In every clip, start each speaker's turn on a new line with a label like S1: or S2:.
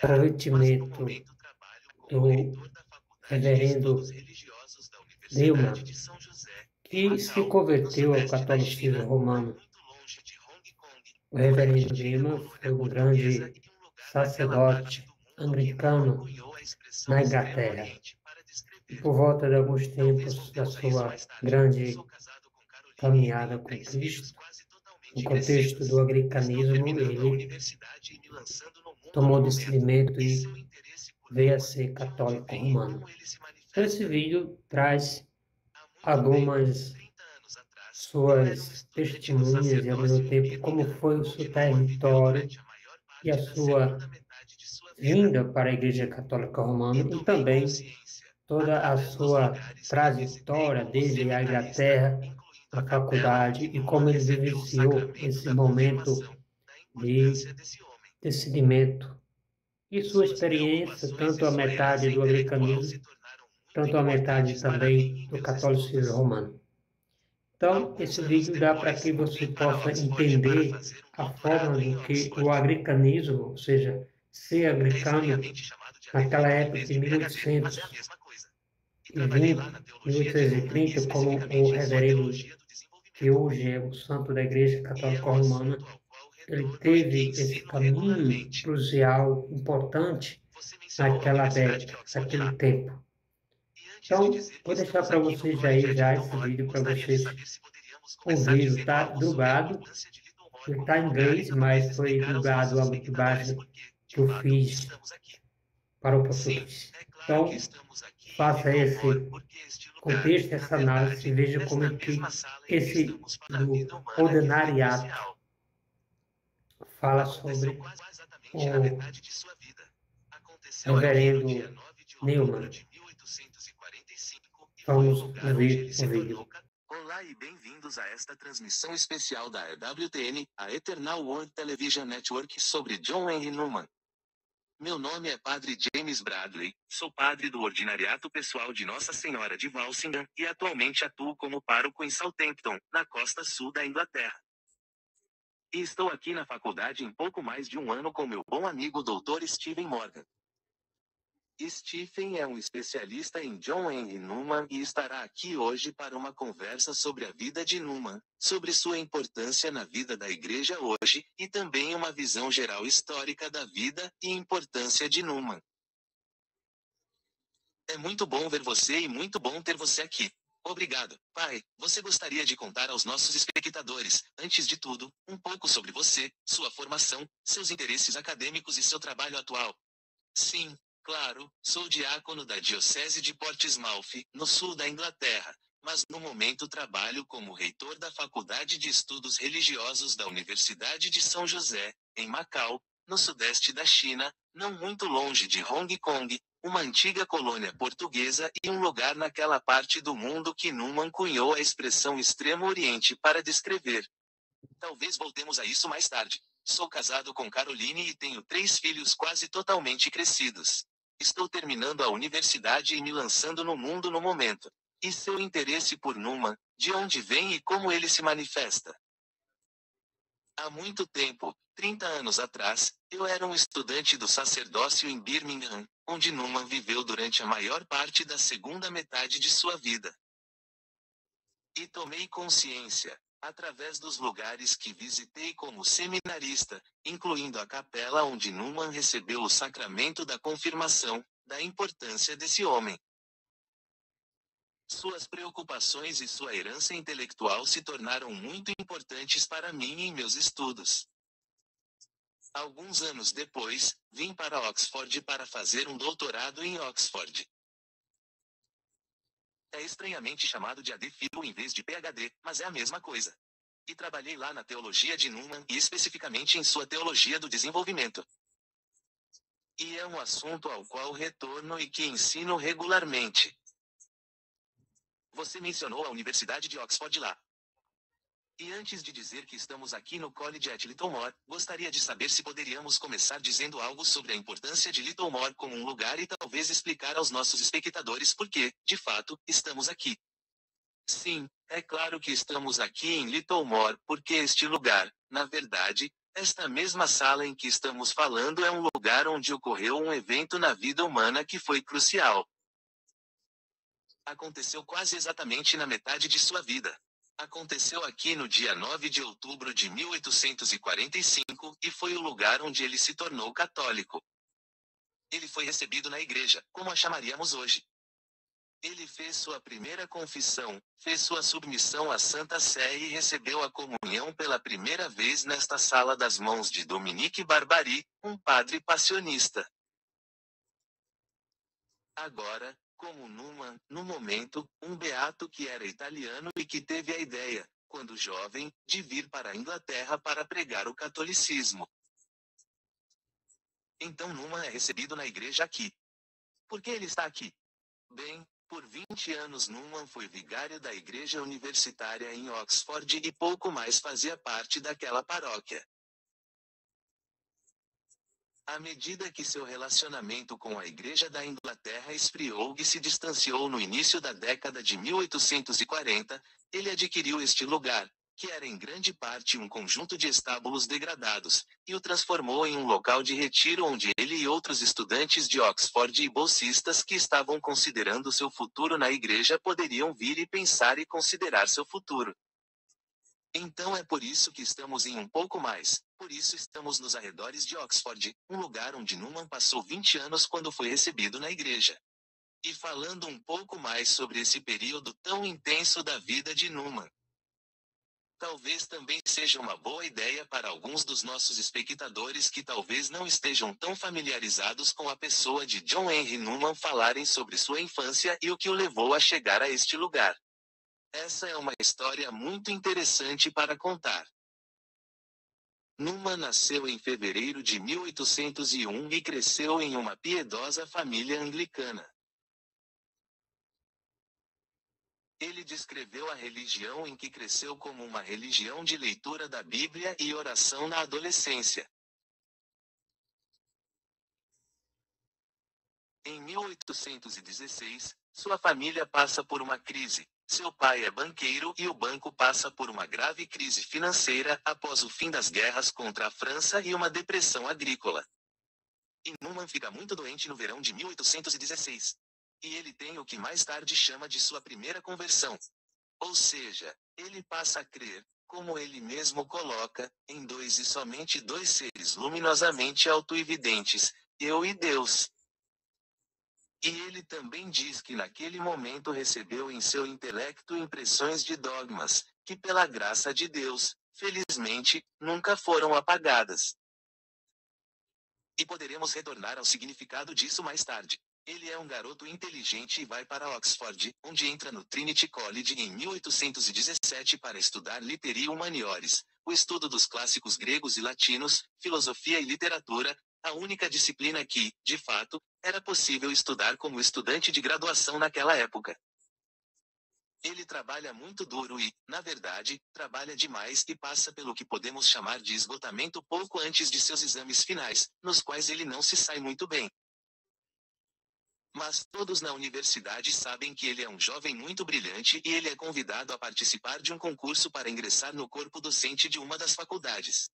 S1: convertimento do reverendo Newman, que se converteu ao catolicismo romano. O reverendo Newman foi um grande sacerdote anglicano na Inglaterra. E por volta de alguns tempos da sua grande caminhada com Cristo, no contexto do anglicanismo, ele tomou discernimento e veio a ser católico romano. Então, esse vídeo traz algumas suas testemunhas e, ao mesmo tempo, como foi o seu território e a sua vinda para a Igreja Católica Romana e também toda a sua trajetória desde a Inglaterra, a faculdade e como ele vivenciou esse momento de discernimento e sua experiência, tanto a metade do anglicanismo, tanto a metade também do catolicismo romano. Então, esse vídeo dá para que você possa entender a forma do que o anglicanismo, ou seja, ser anglicano, naquela época de 1820, 1830, como o reverendo, que hoje é o santo da Igreja Católica Romana, ele teve esse caminho crucial, importante, naquela década, naquele tempo. Então, vou deixar para vocês aí já esse vídeo para vocês ouvirem. Está dublado, ele está em inglês, mas foi dublado a dublagem que eu fiz para o português. Então, faça esse contexto, essa análise, e veja como é que esse do ordinariato fala sobre o reverendo Newman. Vamos ouvir o vídeo.
S2: Olá e bem-vindos a esta transmissão especial da EWTN, a Eternal World Television Network, sobre John Henry Newman. Meu nome é Padre James Bradley, sou padre do Ordinariato Pessoal de Nossa Senhora de Walsingham e atualmente atuo como pároco em Southampton, na costa sul da Inglaterra. E estou aqui na faculdade em pouco mais de um ano com meu bom amigo Dr. Stephen Morgan. Stephen é um especialista em John Henry Newman e estará aqui hoje para uma conversa sobre a vida de Newman, sobre sua importância na vida da Igreja hoje, e também uma visão geral histórica da vida e importância de Newman. É muito bom ver você e muito bom ter você aqui. Obrigado, pai. Você gostaria de contar aos nossos espectadores, antes de tudo, um pouco sobre você, sua formação, seus interesses acadêmicos e seu trabalho atual? Sim. Claro, sou diácono da Diocese de Portsmouth, no sul da Inglaterra, mas no momento trabalho como reitor da Faculdade de Estudos Religiosos da Universidade de São José, em Macau, no sudeste da China, não muito longe de Hong Kong, uma antiga colônia portuguesa e um lugar naquela parte do mundo que Newman cunhou a expressão Extremo Oriente para descrever. Talvez voltemos a isso mais tarde. Sou casado com Caroline e tenho 3 filhos quase totalmente crescidos. Estou terminando a universidade e me lançando no mundo no momento. E seu interesse por Newman, de onde vem e como ele se manifesta? Há muito tempo, 30 anos atrás, eu era um estudante do sacerdócio em Birmingham, onde Newman viveu durante a maior parte da segunda metade de sua vida. E tomei consciência, através dos lugares que visitei como seminarista, incluindo a capela onde Newman recebeu o sacramento da confirmação, da importância desse homem. Suas preocupações e sua herança intelectual se tornaram muito importantes para mim em meus estudos. Alguns anos depois, vim para Oxford para fazer um doutorado em Oxford. É estranhamente chamado de AD-Phil em vez de PhD, mas é a mesma coisa. E trabalhei lá na teologia de Newman e especificamente em sua teologia do desenvolvimento. E é um assunto ao qual retorno e que ensino regularmente. Você mencionou a Universidade de Oxford lá. E antes de dizer que estamos aqui no College at Littlemore, gostaria de saber se poderíamos começar dizendo algo sobre a importância de Littlemore como um lugar e talvez explicar aos nossos espectadores por que, de fato, estamos aqui. Sim, é claro que estamos aqui em Littlemore porque este lugar, na verdade, Esta mesma sala em que estamos falando é um lugar onde ocorreu um evento na vida humana que foi crucial. Aconteceu quase exatamente na metade de sua vida. Aconteceu aqui no dia 9 de outubro de 1845, e foi o lugar onde ele se tornou católico. Ele foi recebido na igreja, como a chamaríamos hoje. Ele fez sua primeira confissão, fez sua submissão à Santa Sé e recebeu a comunhão pela primeira vez nesta sala das mãos de Dominique Barbary, um padre passionista. Agora, como Numa, no momento, um beato que era italiano e que teve a ideia, quando jovem, de vir para a Inglaterra para pregar o catolicismo. Então Numa é recebido na igreja aqui. Por que ele está aqui? Bem, por 20 anos Numa foi vigário da igreja universitária em Oxford e pouco mais fazia parte daquela paróquia. À medida que seu relacionamento com a Igreja da Inglaterra esfriou e se distanciou no início da década de 1840, ele adquiriu este lugar, que era em grande parte um conjunto de estábulos degradados, e o transformou em um local de retiro onde ele e outros estudantes de Oxford e bolsistas que estavam considerando seu futuro na igreja poderiam vir e pensar e considerar seu futuro. Então é por isso que estamos em um pouco mais, por isso estamos nos arredores de Oxford, um lugar onde Newman passou 20 anos quando foi recebido na igreja. E falando um pouco mais sobre esse período tão intenso da vida de Newman. Talvez também seja uma boa ideia para alguns dos nossos espectadores que talvez não estejam tão familiarizados com a pessoa de John Henry Newman falarem sobre sua infância e o que o levou a chegar a este lugar. Essa é uma história muito interessante para contar. Numa nasceu em fevereiro de 1801 e cresceu em uma piedosa família anglicana. Ele descreveu a religião em que cresceu como uma religião de leitura da Bíblia e oração na adolescência. Em 1816, sua família passa por uma crise. Seu pai é banqueiro e o banco passa por uma grave crise financeira após o fim das guerras contra a França e uma depressão agrícola. E Newman fica muito doente no verão de 1816. E ele tem o que mais tarde chama de sua primeira conversão. Ou seja, ele passa a crer, como ele mesmo coloca, em dois e somente dois seres luminosamente autoevidentes, eu e Deus. E ele também diz que naquele momento recebeu em seu intelecto impressões de dogmas, que pela graça de Deus, felizmente, nunca foram apagadas. E poderemos retornar ao significado disso mais tarde. Ele é um garoto inteligente e vai para Oxford, onde entra no Trinity College em 1817 para estudar Literae Humaniores, o estudo dos clássicos gregos e latinos, filosofia e literatura, a única disciplina que, de fato, era possível estudar como estudante de graduação naquela época. Ele trabalha muito duro e, na verdade, trabalha demais e passa pelo que podemos chamar de esgotamento pouco antes de seus exames finais, nos quais ele não se sai muito bem. Mas todos na universidade sabem que ele é um jovem muito brilhante e ele é convidado a participar de um concurso para ingressar no corpo docente de uma das faculdades.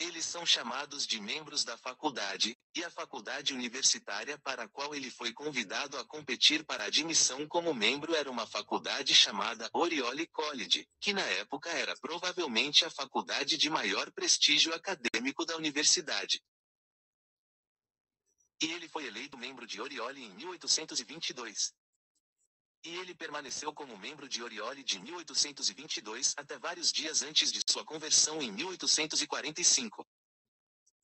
S2: Eles são chamados de membros da faculdade, e a faculdade universitária para a qual ele foi convidado a competir para admissão como membro era uma faculdade chamada Oriole College, que na época era provavelmente a faculdade de maior prestígio acadêmico da universidade. E ele foi eleito membro de Oriole em 1822. E ele permaneceu como membro de Oriole de 1822 até vários dias antes de sua conversão em 1845.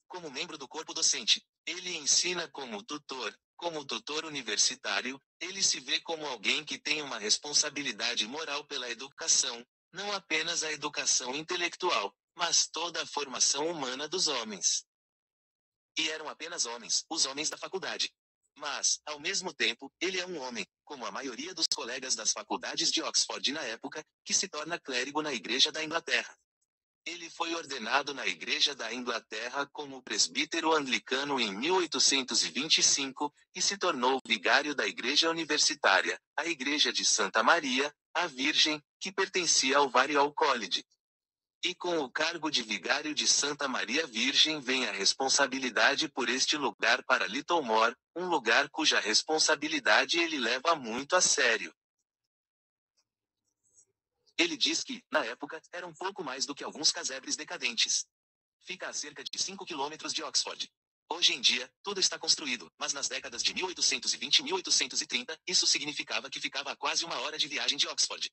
S2: Como membro do corpo docente, ele ensina como tutor universitário, ele se vê como alguém que tem uma responsabilidade moral pela educação, não apenas a educação intelectual, mas toda a formação humana dos homens. E eram apenas homens, os homens da faculdade. Mas, ao mesmo tempo, ele é um homem, como a maioria dos colegas das faculdades de Oxford na época, que se torna clérigo na Igreja da Inglaterra. Ele foi ordenado na Igreja da Inglaterra como presbítero anglicano em 1825, e se tornou vigário da Igreja Universitária, a Igreja de Santa Maria, a Virgem, que pertencia ao Oriole College. E com o cargo de vigário de Santa Maria Virgem vem a responsabilidade por este lugar para Littlemore, um lugar cuja responsabilidade ele leva muito a sério. Ele diz que, na época, era um pouco mais do que alguns casebres decadentes. Fica a cerca de 5 quilômetros de Oxford. Hoje em dia, tudo está construído, mas nas décadas de 1820 e 1830, isso significava que ficava a quase 1 hora de viagem de Oxford.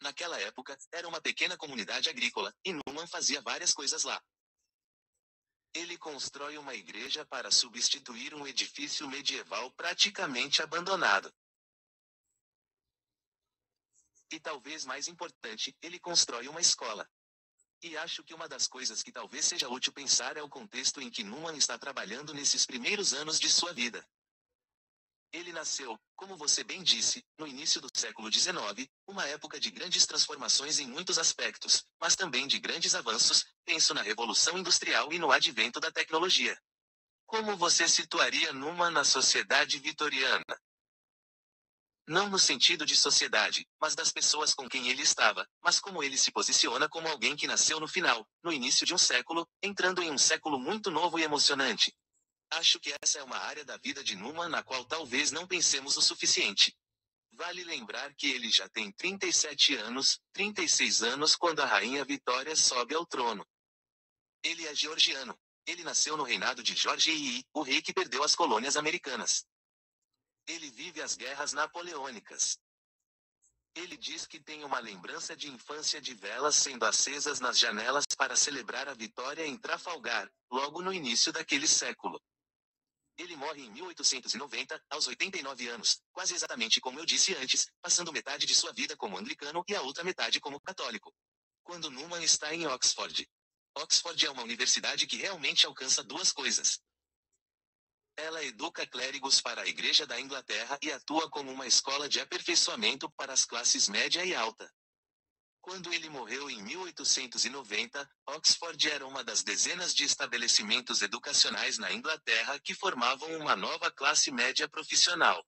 S2: Naquela época, era uma pequena comunidade agrícola, e Newman fazia várias coisas lá. Ele constrói uma igreja para substituir um edifício medieval praticamente abandonado. E talvez mais importante, ele constrói uma escola. E acho que uma das coisas que talvez seja útil pensar é o contexto em que Newman está trabalhando nesses primeiros anos de sua vida. Ele nasceu, como você bem disse, no início do século XIX, uma época de grandes transformações em muitos aspectos, mas também de grandes avanços, penso na Revolução Industrial e no advento da tecnologia. Como você situaria Newman na sociedade vitoriana? Não no sentido de sociedade, mas das pessoas com quem ele estava, mas como ele se posiciona como alguém que nasceu no final, no início de um século, entrando em um século muito novo e emocionante. Acho que essa é uma área da vida de Newman na qual talvez não pensemos o suficiente. Vale lembrar que ele já tem 37 anos, 36 anos quando a rainha Vitória sobe ao trono. Ele é georgiano. Ele nasceu no reinado de George III, o rei que perdeu as colônias americanas. Ele vive as guerras napoleônicas. Ele diz que tem uma lembrança de infância de velas sendo acesas nas janelas para celebrar a vitória em Trafalgar, logo no início daquele século. Ele morre em 1890, aos 89 anos, quase exatamente como eu disse antes, passando metade de sua vida como anglicano e a outra metade como católico. Quando Newman está em Oxford. Oxford é uma universidade que realmente alcança duas coisas. Ela educa clérigos para a Igreja da Inglaterra e atua como uma escola de aperfeiçoamento para as classes média e alta. Quando ele morreu em 1890, Oxford era uma das dezenas de estabelecimentos educacionais na Inglaterra que formavam uma nova classe média profissional.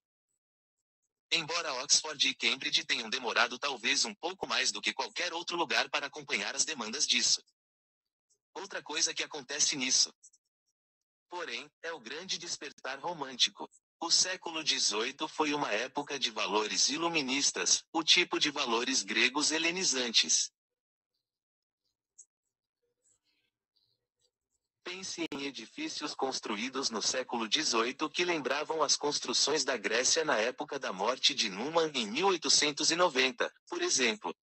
S2: Embora Oxford e Cambridge tenham demorado talvez um pouco mais do que qualquer outro lugar para acompanhar as demandas disso. Outra coisa que acontece nisso, porém, é o grande despertar romântico. O século XVIII foi uma época de valores iluministas, o tipo de valores gregos helenizantes. Pense em edifícios construídos no século XVIII que lembravam as construções da Grécia na época da morte de Newman em 1890, por exemplo.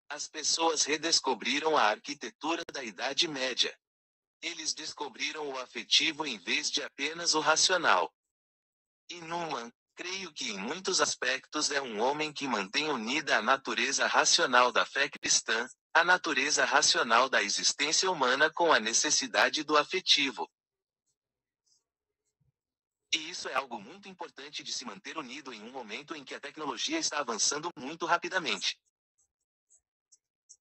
S2: As pessoas redescobriram a arquitetura da Idade Média. Eles descobriram o afetivo em vez de apenas o racional. E Newman, creio que em muitos aspectos é um homem que mantém unida a natureza racional da fé cristã, a natureza racional da existência humana com a necessidade do afetivo. E isso é algo muito importante de se manter unido em um momento em que a tecnologia está avançando muito rapidamente.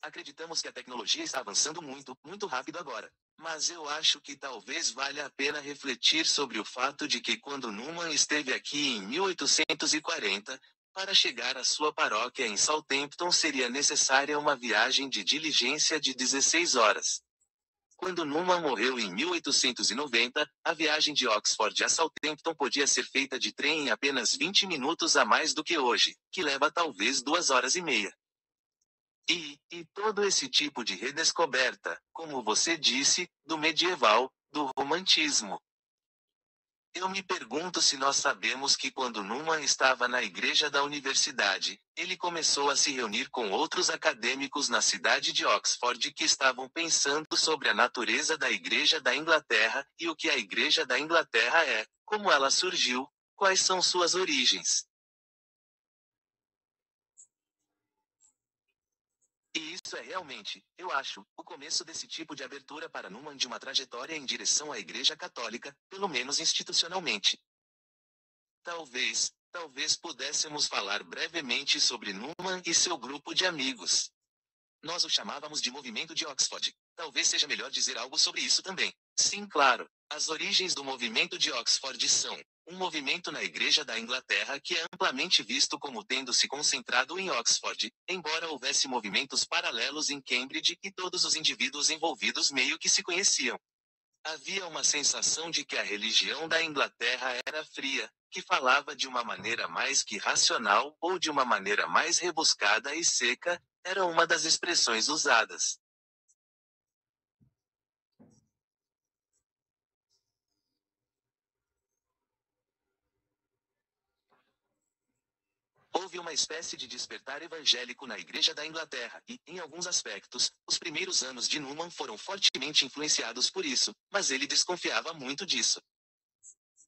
S2: Acreditamos que a tecnologia está avançando muito, muito rápido agora. Mas eu acho que talvez valha a pena refletir sobre o fato de que quando Newman esteve aqui em 1840, para chegar à sua paróquia em Southampton seria necessária uma viagem de diligência de 16 horas. Quando Newman morreu em 1890, a viagem de Oxford a Southampton podia ser feita de trem em apenas 20 minutos a mais do que hoje, que leva talvez 2 horas e meia. E todo esse tipo de redescoberta, como você disse, do medieval, do romantismo. Eu me pergunto se nós sabemos que quando Newman estava na igreja da universidade, ele começou a se reunir com outros acadêmicos na cidade de Oxford que estavam pensando sobre a natureza da igreja da Inglaterra, e o que a igreja da Inglaterra é, como ela surgiu, quais são suas origens. E isso é realmente, eu acho, o começo desse tipo de abertura para Newman de uma trajetória em direção à Igreja Católica, pelo menos institucionalmente. Talvez pudéssemos falar brevemente sobre Newman e seu grupo de amigos. Nós o chamávamos de Movimento de Oxford. Talvez seja melhor dizer algo sobre isso também. Sim, claro. As origens do Movimento de Oxford são um movimento na Igreja da Inglaterra que é amplamente visto como tendo se concentrado em Oxford, embora houvesse movimentos paralelos em Cambridge e todos os indivíduos envolvidos meio que se conheciam. Havia uma sensação de que a religião da Inglaterra era fria, que falava de uma maneira mais que racional ou de uma maneira mais rebuscada e seca, era uma das expressões usadas. Houve uma espécie de despertar evangélico na Igreja da Inglaterra e, em alguns aspectos, os primeiros anos de Newman foram fortemente influenciados por isso, mas ele desconfiava muito disso.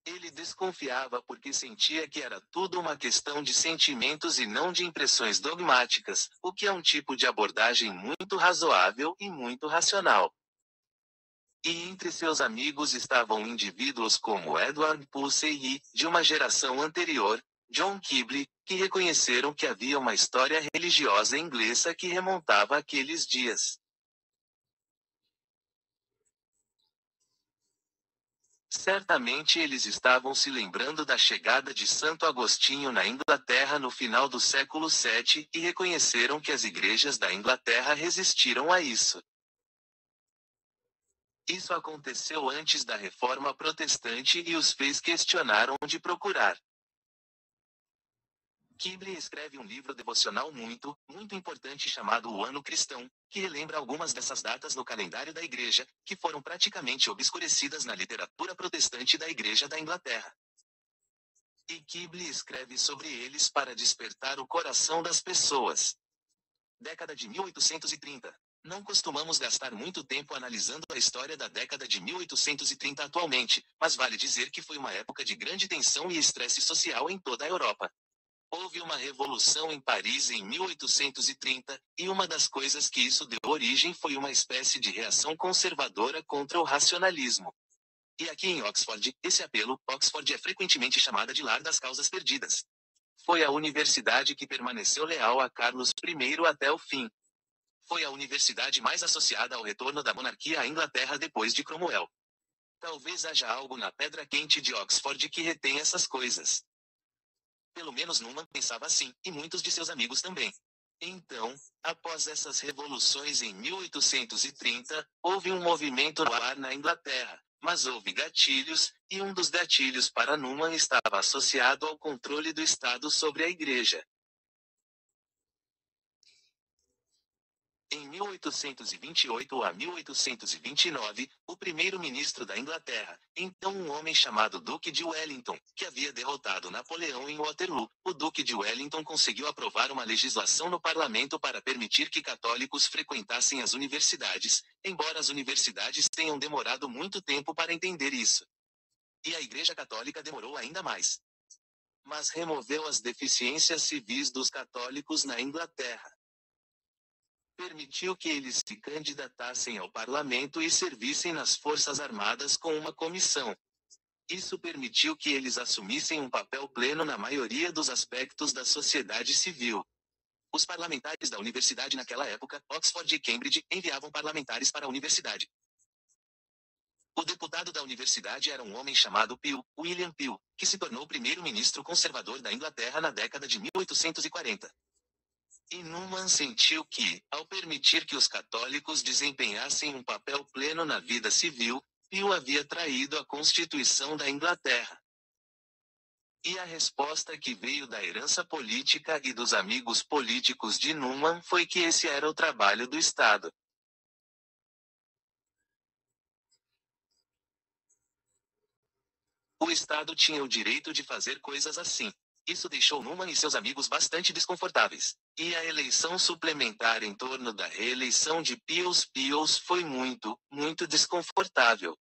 S2: Ele desconfiava porque sentia que era tudo uma questão de sentimentos e não de impressões dogmáticas, o que é um tipo de abordagem muito razoável e muito racional. E entre seus amigos estavam indivíduos como Edward Pusey e, de uma geração anterior, John Keble, que reconheceram que havia uma história religiosa inglesa que remontava àqueles dias. Certamente eles estavam se lembrando da chegada de Santo Agostinho na Inglaterra no final do século VII e reconheceram que as igrejas da Inglaterra resistiram a isso. Isso aconteceu antes da Reforma Protestante e os fez questionar onde procurar. Keble escreve um livro devocional muito importante chamado O Ano Cristão, que relembra algumas dessas datas no calendário da Igreja, que foram praticamente obscurecidas na literatura protestante da Igreja da Inglaterra. E Keble escreve sobre eles para despertar o coração das pessoas. Década de 1830. Não costumamos gastar muito tempo analisando a história da década de 1830 atualmente, mas vale dizer que foi uma época de grande tensão e estresse social em toda a Europa. Houve uma revolução em Paris em 1830, e uma das coisas que isso deu origem foi uma espécie de reação conservadora contra o racionalismo. E aqui em Oxford, esse apelo, Oxford é frequentemente chamada de lar das causas perdidas. Foi a universidade que permaneceu leal a Carlos I até o fim. Foi a universidade mais associada ao retorno da monarquia à Inglaterra depois de Cromwell. Talvez haja algo na pedra quente de Oxford que retém essas coisas. Pelo menos Newman pensava assim, e muitos de seus amigos também. Então, após essas revoluções em 1830, houve um movimento no ar na Inglaterra, mas houve gatilhos, e um dos gatilhos para Newman estava associado ao controle do Estado sobre a Igreja. Em 1828 a 1829, o primeiro-ministro da Inglaterra, então um homem chamado Duque de Wellington, que havia derrotado Napoleão em Waterloo, o Duque de Wellington conseguiu aprovar uma legislação no parlamento para permitir que católicos frequentassem as universidades, embora as universidades tenham demorado muito tempo para entender isso. E a Igreja Católica demorou ainda mais. Mas removeu as deficiências civis dos católicos na Inglaterra. Permitiu que eles se candidatassem ao parlamento e servissem nas Forças Armadas com uma comissão. Isso permitiu que eles assumissem um papel pleno na maioria dos aspectos da sociedade civil. Os parlamentares da universidade naquela época, Oxford e Cambridge, enviavam parlamentares para a universidade. O deputado da universidade era um homem chamado Peel, William Peel, que se tornou primeiro-ministro conservador da Inglaterra na década de 1840. E Newman sentiu que, ao permitir que os católicos desempenhassem um papel pleno na vida civil, Peel havia traído a Constituição da Inglaterra. E a resposta que veio da herança política e dos amigos políticos de Newman foi que esse era o trabalho do Estado. O Estado tinha o direito de fazer coisas assim. Isso deixou Newman e seus amigos bastante desconfortáveis. E a eleição suplementar em torno da reeleição de Peel foi muito desconfortável.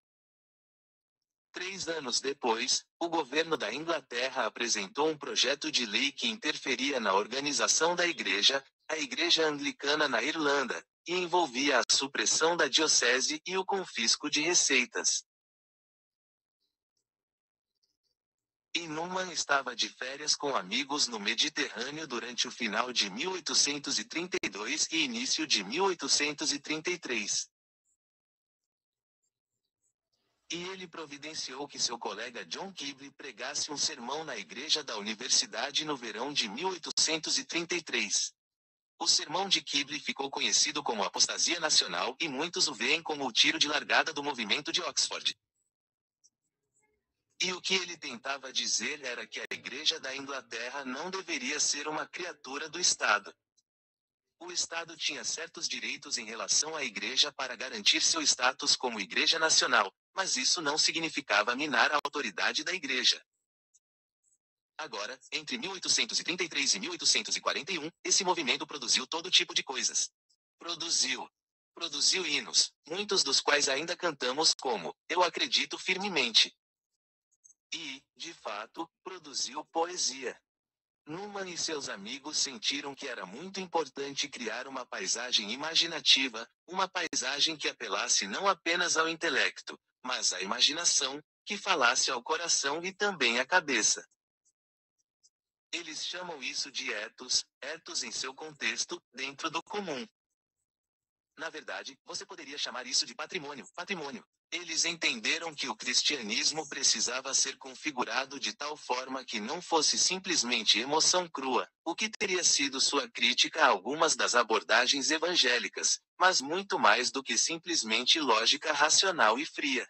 S2: 3 anos depois, o governo da Inglaterra apresentou um projeto de lei que interferia na organização da igreja, a Igreja Anglicana na Irlanda, e envolvia a supressão da diocese e o confisco de receitas. E Newman estava de férias com amigos no Mediterrâneo durante o final de 1832 e início de 1833. E ele providenciou que seu colega John Keble pregasse um sermão na igreja da universidade no verão de 1833. O sermão de Keble ficou conhecido como apostasia nacional e muitos o veem como o tiro de largada do movimento de Oxford. E o que ele tentava dizer era que a Igreja da Inglaterra não deveria ser uma criatura do Estado. O Estado tinha certos direitos em relação à Igreja para garantir seu status como Igreja Nacional, mas isso não significava minar a autoridade da Igreja. Agora, entre 1833 e 1841, esse movimento produziu todo tipo de coisas. Produziu hinos, muitos dos quais ainda cantamos como Eu Acredito Firmemente. E, de fato, produziu poesia. Newman e seus amigos sentiram que era muito importante criar uma paisagem imaginativa, uma paisagem que apelasse não apenas ao intelecto, mas à imaginação, que falasse ao coração e também à cabeça. Eles chamam isso de ethos em seu contexto, dentro do comum. Na verdade, você poderia chamar isso de patrimônio. Eles entenderam que o cristianismo precisava ser configurado de tal forma que não fosse simplesmente emoção crua, o que teria sido sua crítica a algumas das abordagens evangélicas, mas muito mais do que simplesmente lógica racional e fria.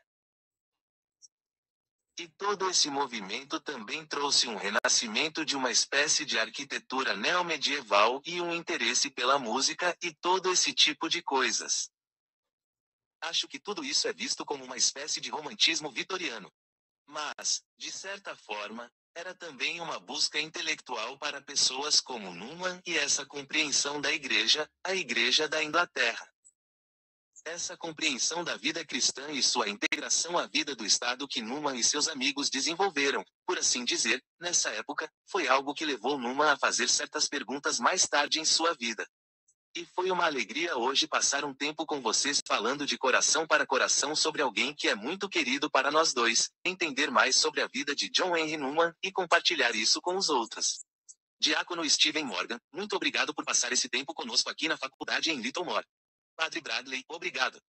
S2: E todo esse movimento também trouxe um renascimento de uma espécie de arquitetura neomedieval e um interesse pela música e todo esse tipo de coisas. Acho que tudo isso é visto como uma espécie de romantismo vitoriano. Mas, de certa forma, era também uma busca intelectual para pessoas como Newman e essa compreensão da Igreja, a Igreja da Inglaterra. Essa compreensão da vida cristã e sua integração à vida do Estado que Newman e seus amigos desenvolveram, por assim dizer, nessa época, foi algo que levou Newman a fazer certas perguntas mais tarde em sua vida. E foi uma alegria hoje passar um tempo com vocês falando de coração para coração sobre alguém que é muito querido para nós dois, entender mais sobre a vida de John Henry Newman e compartilhar isso com os outros. Diácono Stephen Morgan, muito obrigado por passar esse tempo conosco aqui na faculdade em Littlemore. Padre Bradley, obrigado.